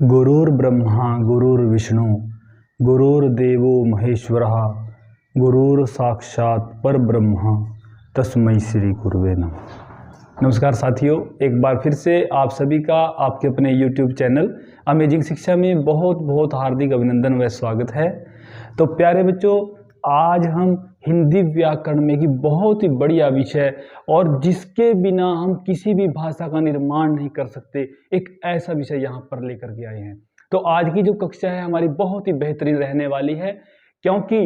गुरुर्ब्रह्मा गुरुर्विष्णु गुरुर्देवो महेश्वरः गुरुर् साक्षात् परब्रह्म तस्मै श्री गुरुवे नमः। नमस्कार साथियों, एक बार फिर से आप सभी का आपके अपने YouTube चैनल अमेजिंग शिक्षा में बहुत बहुत हार्दिक अभिनंदन व स्वागत है। तो प्यारे बच्चों, आज हम हिंदी व्याकरण में की बहुत ही बढ़िया विषय और जिसके बिना हम किसी भी भाषा का निर्माण नहीं कर सकते, एक ऐसा विषय यहाँ पर लेकर के आए हैं। तो आज की जो कक्षा है हमारी बहुत ही बेहतरीन रहने वाली है, क्योंकि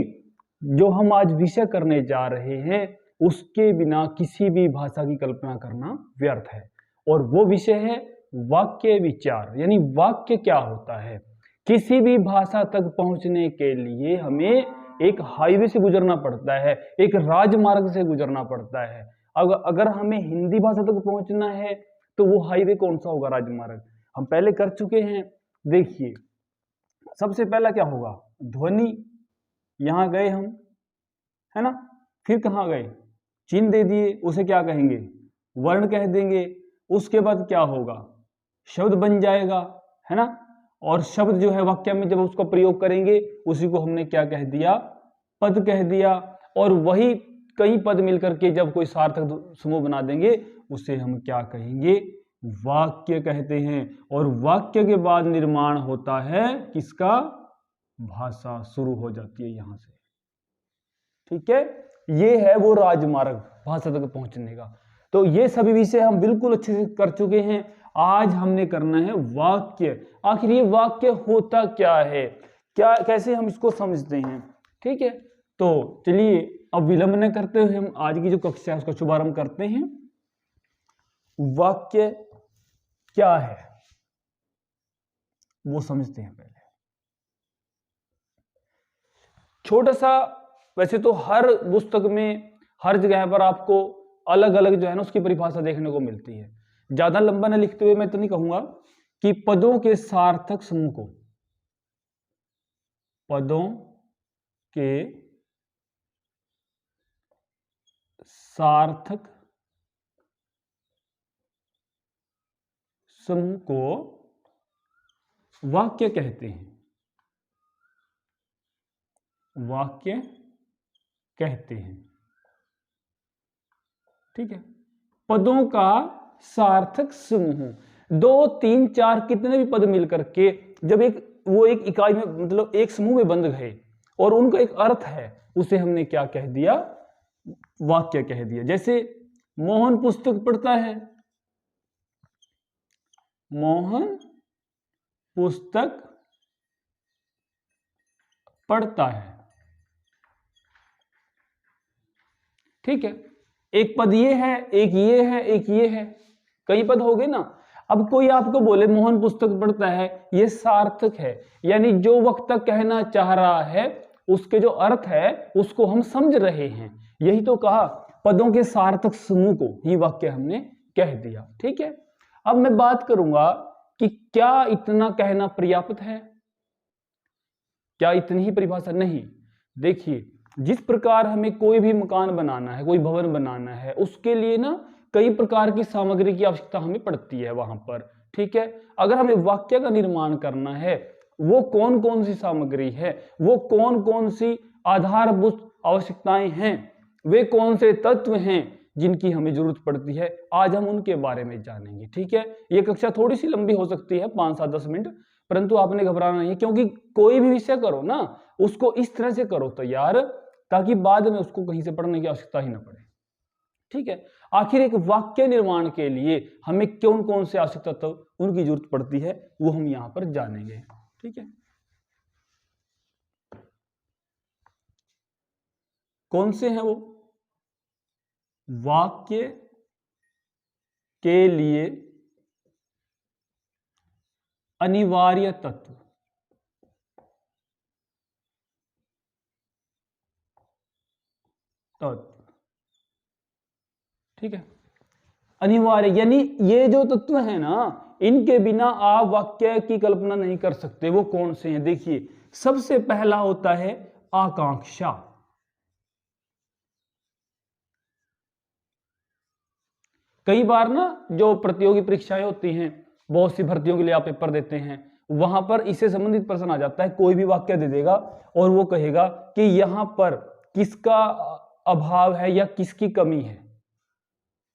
जो हम आज विषय करने जा रहे हैं उसके बिना किसी भी भाषा की कल्पना करना व्यर्थ है। और वो विषय है वाक्य विचार, यानी वाक्य क्या होता है। किसी भी भाषा तक पहुंचने के लिए हमें एक हाईवे से गुजरना पड़ता है, एक राजमार्ग से गुजरना पड़ता है। अगर हमें हिंदी भाषा तक पहुंचना है तो वो हाईवे कौन सा होगा, राजमार्ग। हम पहले कर चुके हैं। देखिए, सबसे पहला क्या होगा, ध्वनि। यहां गए हम, है ना। फिर कहां गए, चिन्ह दे दिए, उसे क्या कहेंगे, वर्ण कह देंगे। उसके बाद क्या होगा, शब्द बन जाएगा, है ना। और शब्द जो है वाक्य में जब उसका प्रयोग करेंगे उसी को हमने क्या कह दिया, पद कह दिया। और वही कई पद मिलकर के जब कोई सार्थक समूह बना देंगे उसे हम क्या कहेंगे, वाक्य कहते हैं। और वाक्य के बाद निर्माण होता है किसका, भाषा शुरू हो जाती है यहां से। ठीक है, ये है वो राजमार्ग भाषा तक पहुंचने का। तो ये सभी विषय हम बिल्कुल अच्छे से कर चुके हैं। आज हमने करना है वाक्य। आखिर ये वाक्य होता क्या है, क्या कैसे हम इसको समझते हैं। ठीक है, तो चलिए अब विलंब न करते हुए हम आज की जो कक्षा है उसका शुभारंभ करते हैं। वाक्य क्या है वो समझते हैं पहले। छोटा सा, वैसे तो हर पुस्तक में हर जगह पर आपको अलग अलग जो है ना उसकी परिभाषा देखने को मिलती है। ज्यादा लंबा न लिखते हुए मैं तो नहीं कहूंगा कि पदों के सार्थक समूह को, पदों के सार्थक समूह को वाक्य कहते हैं, वाक्य कहते हैं। ठीक है, पदों का सार्थक समूह, 2, 3, 4 कितने भी पद मिलकर के जब एक इकाई में, मतलब एक समूह में बंध गए और उनका एक अर्थ है, उसे हमने क्या कह दिया, वाक्य कह दिया। जैसे मोहन पुस्तक पढ़ता है, मोहन पुस्तक पढ़ता है। ठीक है, एक पद ये है, एक ये है, एक ये है, कई पद हो गए ना। अब कोई आपको बोले मोहन पुस्तक पढ़ता है, ये सार्थक है, यानी जो वक्ता कहना चाह रहा है उसके जो अर्थ है उसको हम समझ रहे हैं। यही तो कहा, पदों के सार्थक समूह को ही वाक्य हमने कह दिया। ठीक है, अब मैं बात करूंगा कि क्या इतना कहना पर्याप्त है, क्या इतनी ही परिभाषा नहीं। देखिए, जिस प्रकार हमें कोई भी मकान बनाना है, कोई भवन बनाना है, उसके लिए ना कई प्रकार की सामग्री की आवश्यकता हमें पड़ती है वहां पर। ठीक है, अगर हमें वाक्य का निर्माण करना है, वो कौन कौन सी सामग्री है, वो कौन कौन सी आधारभूत आवश्यकताएं हैं, वे कौन से तत्व हैं जिनकी हमें जरूरत पड़ती है, आज हम उनके बारे में जानेंगे। ठीक है, ये कक्षा थोड़ी सी लंबी हो सकती है, 5, 7, 10 मिनट, परंतु आपने घबराना नहीं है, क्योंकि कोई भी विषय करो ना उसको इस तरह से करो तैयार, ताकि बाद में उसको कहीं से पढ़ने की आवश्यकता ही ना पड़े। ठीक है, आखिर एक वाक्य निर्माण के लिए हमें कौन कौन से आवश्यक तत्व उनकी जरूरत पड़ती है वो हम यहां पर जानेंगे। ठीक है, कौन से हैं वो वाक्य के लिए अनिवार्य तत्व। ठीक है, अनिवार्य, यानी ये जो तत्व है ना, इनके बिना आप वाक्य की कल्पना नहीं कर सकते। वो कौन से हैं, देखिए, सबसे पहला होता है आकांक्षा। कई बार ना जो प्रतियोगी परीक्षाएं होती हैं, बहुत सी भर्तियों के लिए आप पेपर देते हैं, वहां पर इससे संबंधित प्रश्न आ जाता है, कोई भी वाक्य दे देगा और वो कहेगा कि यहां पर किसका अभाव है या किसकी कमी है,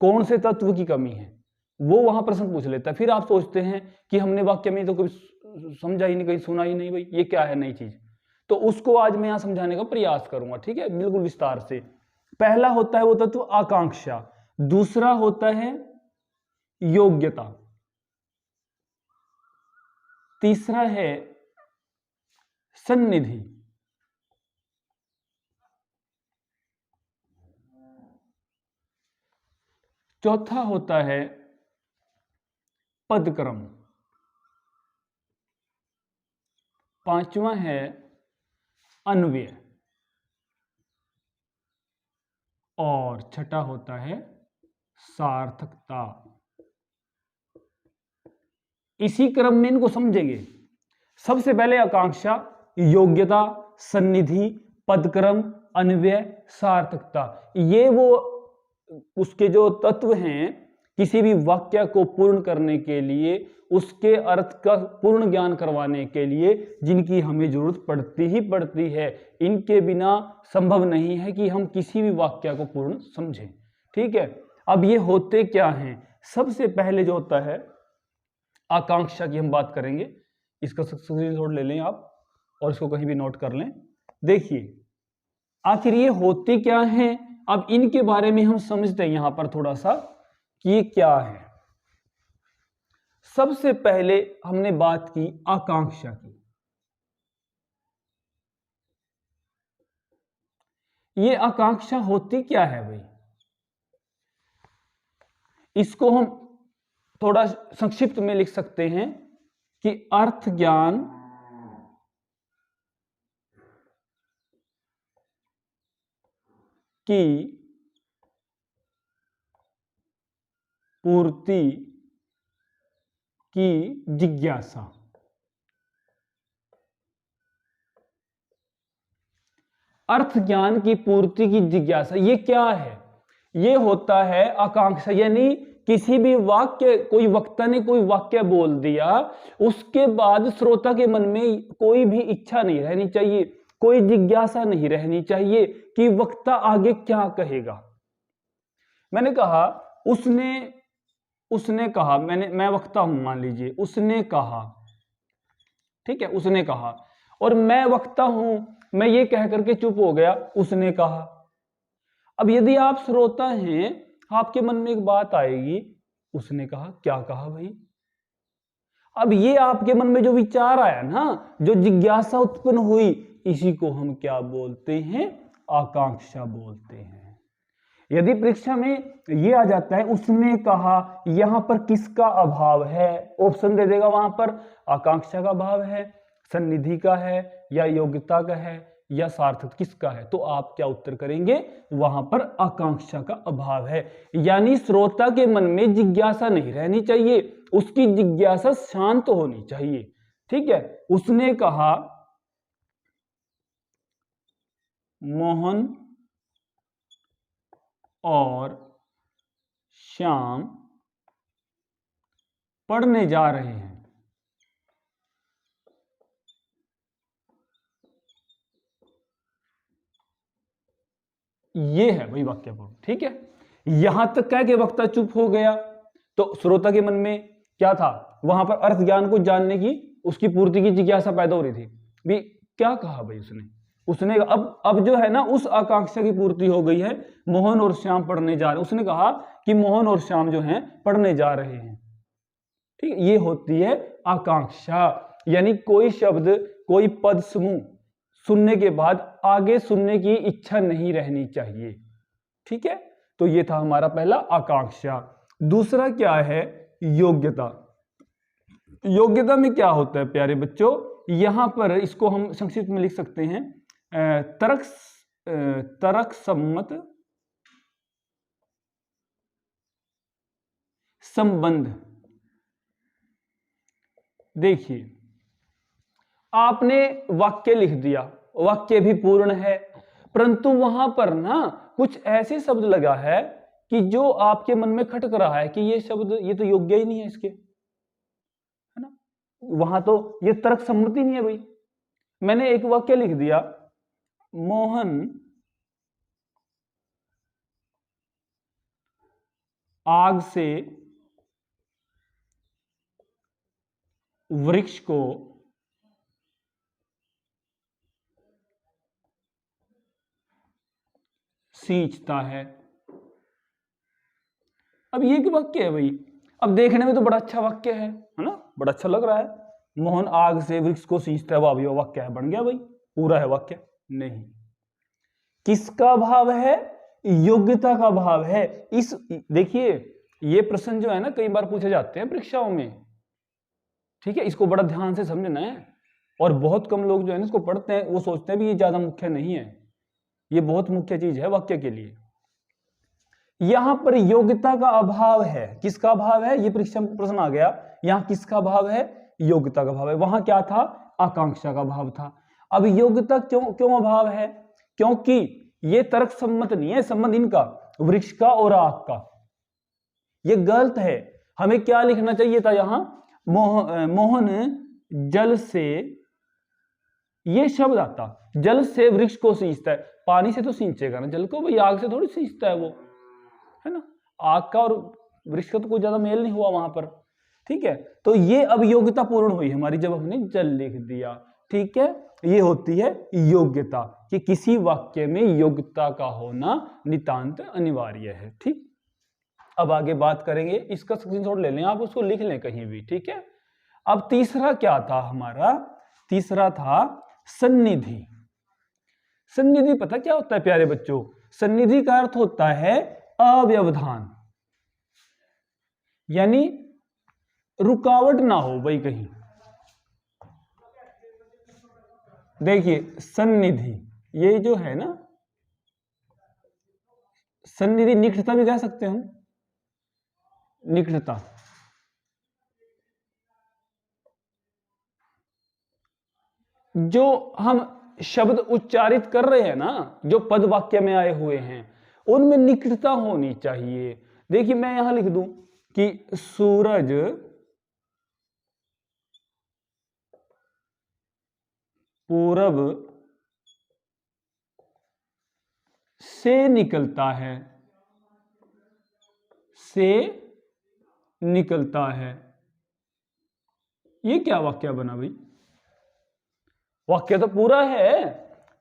कौन से तत्व की कमी है, वो वहां प्रश्न पूछ लेता है। फिर आप सोचते हैं कि हमने वाक्य में तो कभी समझा ही नहीं, कहीं सुना ही नहीं, भाई ये क्या है नई चीज। तो उसको आज मैं यहां समझाने का प्रयास करूंगा, ठीक है, बिल्कुल विस्तार से। पहला होता है वो तत्व आकांक्षा, दूसरा होता है योग्यता, तीसरा है सन्निधि, चौथा होता है पदक्रम, पांचवा है अन्वय और छठा होता है सार्थकता। इसी क्रम में इनको समझेंगे। सबसे पहले आकांक्षा, योग्यता, सन्निधि, पदक्रम, अन्वय, सार्थकता, ये वो उसके जो तत्व हैं किसी भी वाक्य को पूर्ण करने के लिए, उसके अर्थ का पूर्ण ज्ञान करवाने के लिए जिनकी हमें जरूरत पड़ती ही पड़ती है। इनके बिना संभव नहीं है कि हम किसी भी वाक्य को पूर्ण समझें, ठीक है। अब ये होते क्या हैं? सबसे पहले जो होता है आकांक्षा की हम बात करेंगे। इसका स्क्रीनशॉट ले लें आप और इसको कहीं भी नोट कर लें। देखिए आखिर ये होते क्या हैं, अब इनके बारे में हम समझते हैं यहां पर थोड़ा सा कि ये क्या है। सबसे पहले हमने बात की आकांक्षा की। ये आकांक्षा होती क्या है भाई? इसको हम थोड़ा संक्षिप्त में लिख सकते हैं कि अर्थ ज्ञान की पूर्ति की जिज्ञासा। अर्थ ज्ञान की पूर्ति की जिज्ञासा, ये क्या है? ये होता है आकांक्षा, यानी किसी भी वाक्य, कोई वक्ता ने कोई वाक्य बोल दिया, उसके बाद श्रोता के मन में कोई भी इच्छा नहीं रहनी चाहिए, कोई जिज्ञासा नहीं रहनी चाहिए कि वक्ता आगे क्या कहेगा। मैंने कहा उसने कहा, मैं वक्ता हूं मान लीजिए, उसने कहा, ठीक है, उसने कहा, और मैं वक्ता हूं, मैं ये कह करके चुप हो गया, उसने कहा। अब यदि आप श्रोता हैं, आपके मन में एक बात आएगी, उसने कहा, क्या कहा भाई? अब ये आपके मन में जो विचार आया ना, जो जिज्ञासा उत्पन्न हुई, इसी को हम क्या बोलते हैं? आकांक्षा बोलते हैं। यदि परीक्षा में ये आ जाता है उसने कहा, यहां पर किसका अभाव है, ऑप्शन दे देगा, वहां पर आकांक्षा का अभाव है, सन्निधि का है, या योग्यता का है, या सार्थक किसका है, तो आप क्या उत्तर करेंगे? वहां पर आकांक्षा का अभाव है। यानी श्रोता के मन में जिज्ञासा नहीं रहनी चाहिए, उसकी जिज्ञासा शांत होनी चाहिए, ठीक है। उसने कहा, मोहन और श्याम पढ़ने जा रहे हैं। ये है भाई वाक्य पूर्ण, ठीक है। यहां तक कह के वक्ता चुप हो गया, तो श्रोता के मन में क्या था? वहां पर अर्थ ज्ञान को जानने की, उसकी पूर्ति की जिज्ञासा पैदा हो रही थी भी, क्या कहा भाई उसने अब जो है ना, उस आकांक्षा की पूर्ति हो गई है। मोहन और श्याम पढ़ने जा रहे, उसने कहा कि मोहन और श्याम जो हैं पढ़ने जा रहे हैं, ठीक है। ये होती है आकांक्षा, यानी कोई शब्द, कोई पद समूह सुनने के बाद आगे सुनने की इच्छा नहीं रहनी चाहिए, ठीक है। तो ये था हमारा पहला आकांक्षा। दूसरा क्या है? योग्यता। योग्यता में क्या होता है प्यारे बच्चों? यहां पर इसको हम संक्षिप्त में लिख सकते हैं तर्क सम्मत संबंध। देखिए आपने वाक्य लिख दिया, वाक्य भी पूर्ण है, परंतु वहां पर ना कुछ ऐसे शब्द लगा है कि जो आपके मन में खटक रहा है कि ये शब्द, ये तो योग्य ही नहीं है इसके, है ना। वहां तो ये तर्क सम्मति नहीं है भाई। मैंने एक वाक्य लिख दिया, मोहन आग से वृक्ष को सींचता है। अब ये एक वाक्य है भाई, अब देखने में तो बड़ा अच्छा वाक्य है ना, बड़ा अच्छा लग रहा है। मोहन आग से वृक्ष को सींचता है, वाह भैया वाक्य है, बन गया भाई, पूरा है वाक्य। नहीं, किसका भाव है? योग्यता का भाव है। इस देखिए, ये प्रश्न जो है ना कई बार पूछे जाते हैं परीक्षाओं में, ठीक है, इसको बड़ा ध्यान से समझना है। और बहुत कम लोग जो है ना इसको पढ़ते हैं, वो सोचते हैं भी ये ज्यादा मुख्य नहीं है, ये बहुत मुख्य चीज है वाक्य के लिए। यहां पर योग्यता का अभाव है। किसका अभाव है? ये परीक्षा में प्रश्न आ गया, यहां किसका अभाव है? योग्यता का अभाव है। वहां क्या था? आकांक्षा का अभाव था। अब योग्यता क्यों अभाव है? क्योंकि ये तर्क सम्मत नहीं है संबंध इनका, वृक्ष का और आग का, ये गलत है। हमें क्या लिखना चाहिए था यहां? मोहन जल से, ये शब्द आता, जल से वृक्ष को सींचता है। पानी से तो सींचेगा ना जल को भाई, आग से थोड़ी सींचता है वो, है ना। आग का और वृक्ष का तो कोई ज्यादा मेल नहीं हुआ वहां पर, ठीक है। तो ये अब योग्यता पूर्ण हुई हमारी जब हमने जल लिख दिया, ठीक है। ये होती है योग्यता, कि किसी वाक्य में योग्यता का होना नितांत अनिवार्य है, ठीक। अब आगे बात करेंगे, इसका स्क्रीनशॉट ले लें आप, उसको लिख लें कहीं भी, ठीक है। अब तीसरा क्या था हमारा? तीसरा था सन्निधि। सन्निधि पता क्या होता है प्यारे बच्चों? सन्निधि का अर्थ होता है अव्यवधान, यानी रुकावट ना हो भाई कहीं। देखिए सन्निधि, ये जो है ना, सन्निधि निकटता भी कह सकते हैं हम, निकटता। जो हम शब्द उच्चारित कर रहे हैं ना, जो पद वाक्य में आए हुए हैं, उनमें निकटता होनी चाहिए। देखिए मैं यहां लिख दूं कि सूरज पूरब से निकलता है, से निकलता है। ये क्या वाक्य बना भाई? वाक्य तो पूरा है,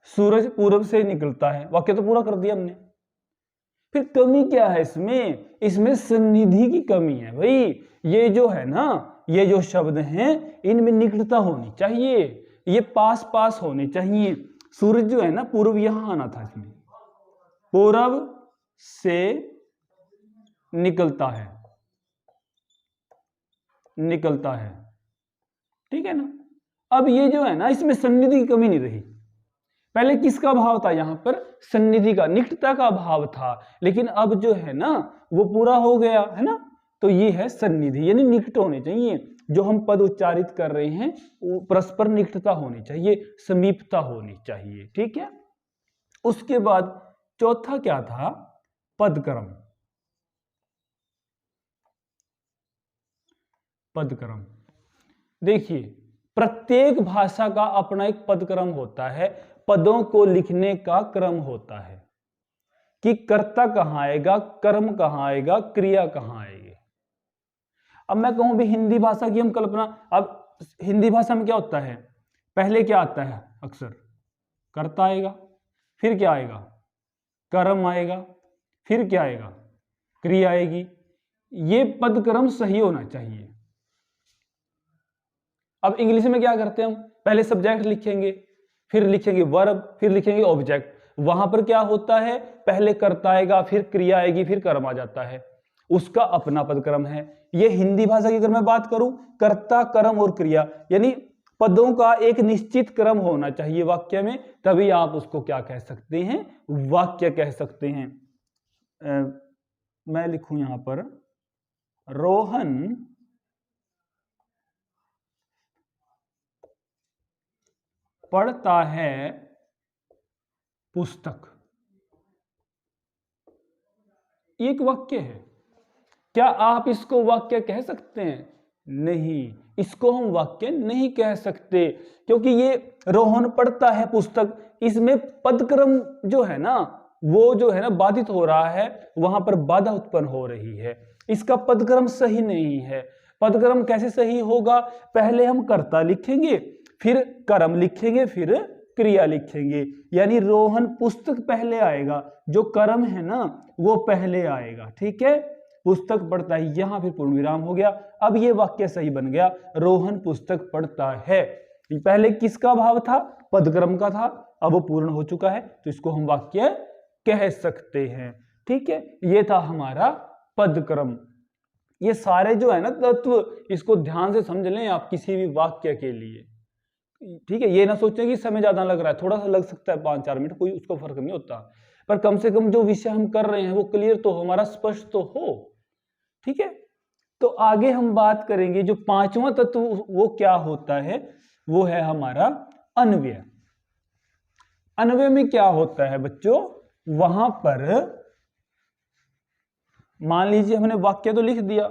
सूरज पूरब से निकलता है, वाक्य तो पूरा कर दिया हमने। फिर कमी क्या है इसमें? इसमें सन्निधि की कमी है भाई। ये जो है ना, ये जो शब्द हैं इनमें निकटता होनी चाहिए, ये पास पास होने चाहिए। सूरज जो है ना पूर्व यहां आना था, इसमें पूरब से निकलता है, निकलता है, ठीक है ना। अब ये जो है ना इसमें सन्निधि की कमी नहीं रही। पहले किसका भाव था? यहां पर सन्निधि का, निकटता का भाव था, लेकिन अब जो है ना वो पूरा हो गया है ना। तो ये है सन्निधि, यानी निकट होने चाहिए। जो हम पद उच्चारित कर रहे हैं वो परस्पर निकटता होनी चाहिए, समीपता होनी चाहिए, ठीक है। उसके बाद चौथा क्या था? पदक्रम। पदक्रम, देखिए प्रत्येक भाषा का अपना एक पदक्रम होता है, पदों को लिखने का क्रम होता है कि कर्ता कहां आएगा, कर्म कहां आएगा, क्रिया कहां आएगी। अब मैं कहूं भी हिंदी भाषा की हम कल्पना, अब हिंदी भाषा में क्या होता है? पहले क्या आता है? अक्सर कर्ता आएगा, फिर क्या आएगा? कर्म आएगा, फिर क्या आएगा? क्रिया आएगी। ये पदक्रम सही होना चाहिए। अब इंग्लिश में क्या करते हैं हम? पहले सब्जेक्ट लिखेंगे, फिर लिखेंगे वर्ब, फिर लिखेंगे ऑब्जेक्ट। वहां पर क्या होता है? पहले कर्ता आएगा, फिर क्रिया आएगी, फिर कर्म आ जाता है, उसका अपना पदक्रम है। ये हिंदी भाषा की अगर मैं बात करूं, कर्ता, कर्म और क्रिया, यानी पदों का एक निश्चित क्रम होना चाहिए वाक्य में, तभी आप उसको क्या कह सकते हैं? वाक्य कह सकते हैं। मैं लिखूं यहां पर, रोहन पढ़ता है पुस्तक। एक वाक्य है। क्या आप इसको वाक्य कह सकते हैं? नहीं, इसको हम वाक्य नहीं कह सकते, क्योंकि ये रोहन पढ़ता है पुस्तक, इसमें पदक्रम जो है ना वो जो है ना बाधित हो रहा है, वहां पर बाधा उत्पन्न हो रही है, इसका पदक्रम सही नहीं है। पदक्रम कैसे सही होगा? पहले हम कर्ता लिखेंगे, फिर कर्म लिखेंगे, फिर क्रिया लिखेंगे, यानी रोहन पुस्तक पहले आएगा, जो कर्म है ना वो पहले आएगा। ठीक है, पुस्तक पढ़ता है, यहां फिर पूर्ण विराम हो गया। अब ये वाक्य सही बन गया, रोहन पुस्तक पढ़ता है। पहले किसका भाव था? पदक्रम का था, अब वो पूर्ण हो चुका है, तो इसको हम वाक्य कह सकते हैं। ठीक है, ये था हमारा पदक्रम। ये सारे जो है ना तत्व, इसको ध्यान से समझ लें आप किसी भी वाक्य के लिए। ठीक है, ये ना सोचें कि समय ज्यादा लग रहा है, थोड़ा सा लग सकता है 5-4 मिनट, कोई उसको फर्क नहीं होता, पर कम से कम जो विषय हम कर रहे हैं वो क्लियर तो हो, हमारा स्पष्ट तो हो। ठीक है, तो आगे हम बात करेंगे जो पांचवा तत्व वो क्या होता है, वो है हमारा अन्वय। अन्वय में क्या होता है बच्चों? वहां पर मान लीजिए हमने वाक्य तो लिख दिया,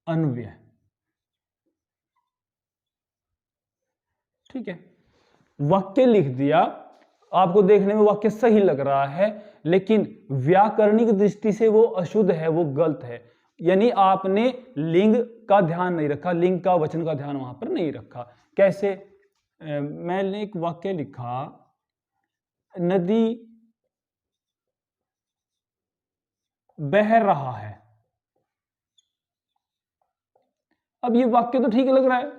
अन्वय, ठीक है, वाक्य लिख दिया, आपको देखने में वाक्य सही लग रहा है, लेकिन व्याकरणिक दृष्टि से वो अशुद्ध है, वो गलत है, यानी आपने लिंग का ध्यान नहीं रखा, लिंग का वचन का ध्यान वहां पर नहीं रखा। कैसे? मैंने एक वाक्य लिखा, नदी बह रहा है। अब ये वाक्य तो ठीक लग रहा है,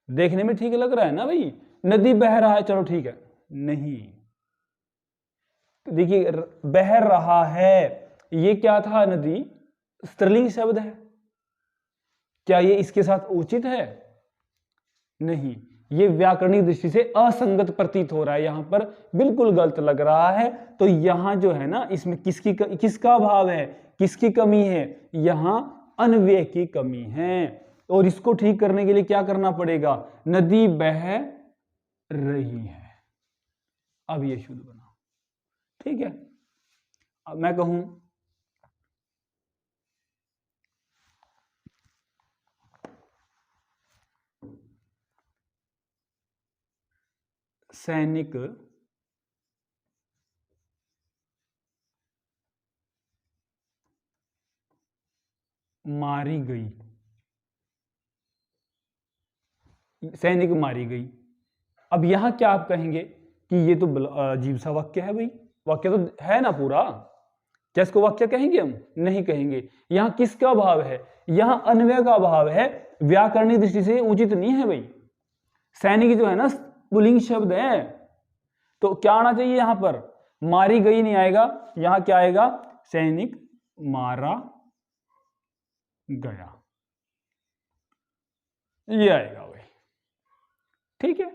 देखने में ठीक लग रहा है ना भाई, नदी बह रहा है, चलो ठीक है। नहीं, देखिए बह रहा है, ये क्या था? नदी स्त्रीलिंग शब्द है, क्या ये इसके साथ उचित है? नहीं, ये व्याकरणिक दृष्टि से असंगत प्रतीत हो रहा है, यहां पर बिल्कुल गलत लग रहा है। तो यहां जो है ना, इसमें किसका भाव है, किसकी कमी है? यहां अन्वय की कमी है, और इसको ठीक करने के लिए क्या करना पड़ेगा? नदी बह रही है, अब ये शुद्ध बना। ठीक है, अब मैं कहूं सैनिक मारी गई, सैनिक मारी गई। अब यहां क्या आप कहेंगे कि ये तो अजीब सा वाक्य है भाई, वाक्य तो है ना पूरा, क्या इसको वाक्य कहेंगे हम? नहीं कहेंगे। यहां किसका भाव है? यहां अन्वय का भाव है, व्याकरणिक दृष्टि से उचित नहीं है भाई। सैनिक जो है ना पुल्लिंग शब्द है, तो क्या आना चाहिए यहां पर? मारी गई नहीं आएगा, यहां क्या आएगा? सैनिक मारा गया, ये आएगा भाई। ठीक है,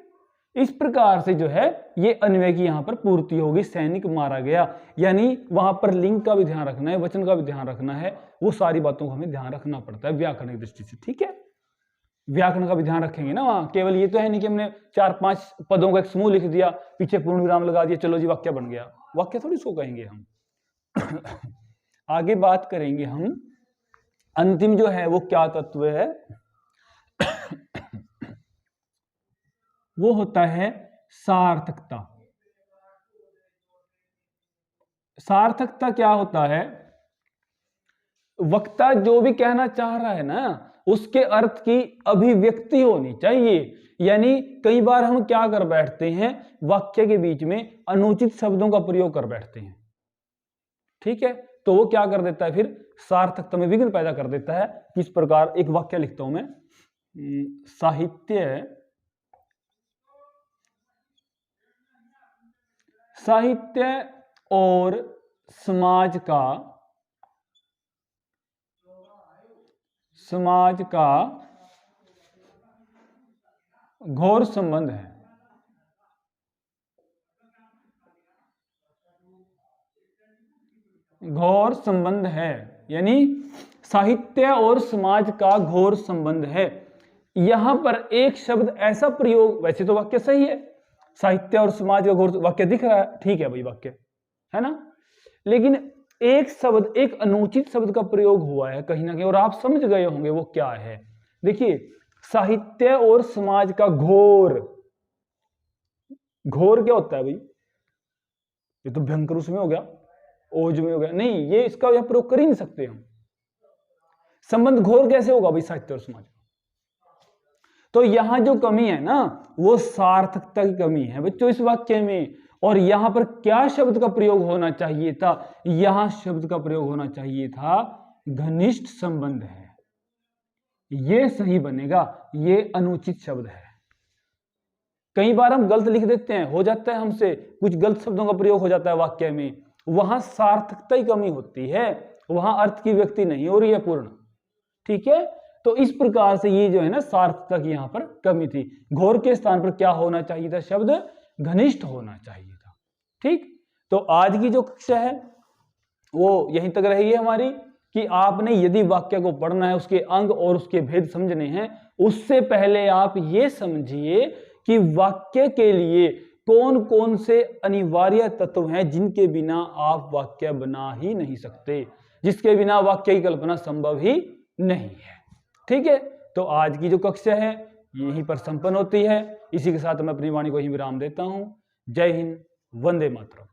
इस प्रकार से जो है ये अन्वय की यहां पर पूर्ति होगी, सैनिक मारा गया, यानी वहां पर लिंग का भी ध्यान रखना है, वचन का भी ध्यान रखना है, वो सारी बातों को हमें ध्यान रखना पड़ता है व्याकरणिक दृष्टि से। ठीक है, व्याकरण का भी ध्यान रखेंगे ना, वहां केवल ये तो है नहीं कि हमने 4-5 पदों का एक समूह लिख दिया, पीछे पूर्ण विराम लगा दिया, चलो जी वाक्य बन गया, वाक्य थोड़ी सो कहेंगे हम। आगे बात करेंगे हम, अंतिम जो है वो क्या तत्व है, वो होता है सार्थकता। सार्थकता क्या होता है? वक्ता जो भी कहना चाह रहा है ना, उसके अर्थ की अभिव्यक्ति होनी चाहिए। यानी कई बार हम क्या कर बैठते हैं, वाक्य के बीच में अनुचित शब्दों का प्रयोग कर बैठते हैं। ठीक है, तो वो क्या कर देता है, फिर सार्थकता में विघ्न पैदा कर देता है। किस प्रकार? एक वाक्य लिखता हूं मैं, साहित्य और समाज का घोर संबंध है। घोर संबंध है, यानी साहित्य और समाज का घोर संबंध है। यहां पर एक शब्द ऐसा प्रयोग, वैसे तो वाक्य सही है, साहित्य और समाज का घोर, वाक्य दिख रहा है, ठीक है भाई वाक्य है ना, लेकिन एक शब्द, एक अनुचित शब्द का प्रयोग हुआ है कहीं ना कहीं, और आप समझ गए होंगे वो क्या है। देखिए, साहित्य और समाज का घोर, घोर क्या होता है भाई? ये तो भयंकर उसमें हो गया, ओज में हो गया, नहीं, ये इसका यह प्रयोग कर ही नहीं सकते हम। संबंध घोर कैसे होगा भाई साहित्य और समाज? तो यहां जो कमी है ना, वो सार्थकता की कमी है बच्चों इस वाक्य में। और यहां पर क्या शब्द का प्रयोग होना चाहिए था? यहां शब्द का प्रयोग होना चाहिए था घनिष्ठ संबंध है, ये सही बनेगा। ये अनुचित शब्द है। कई बार हम गलत लिख देते हैं, हो जाता है हमसे, कुछ गलत शब्दों का प्रयोग हो जाता है वाक्य में, वहां सार्थकता की कमी होती है, वहां अर्थ की व्यक्ति नहीं हो रही है पूर्ण। ठीक है, तो इस प्रकार से ये जो है ना सार्थकता की यहां पर कमी थी। घोर के स्थान पर क्या होना चाहिए था? शब्द घनिष्ठ होना चाहिए था। ठीक, तो आज की जो कक्षा है वो यहीं तक रही है हमारी, कि आपने यदि वाक्य को पढ़ना है, उसके अंग और उसके भेद समझने हैं, उससे पहले आप ये समझिए कि वाक्य के लिए कौन कौन से अनिवार्य तत्व हैं जिनके बिना आप वाक्य बना ही नहीं सकते, जिसके बिना वाक्य की कल्पना संभव ही नहीं है। ठीक है, तो आज की जो कक्षा है यहीं पर संपन्न होती है। इसी के साथ मैं अपनी वाणी को ही विराम देता हूं। जय हिंद, वंदे मातरम।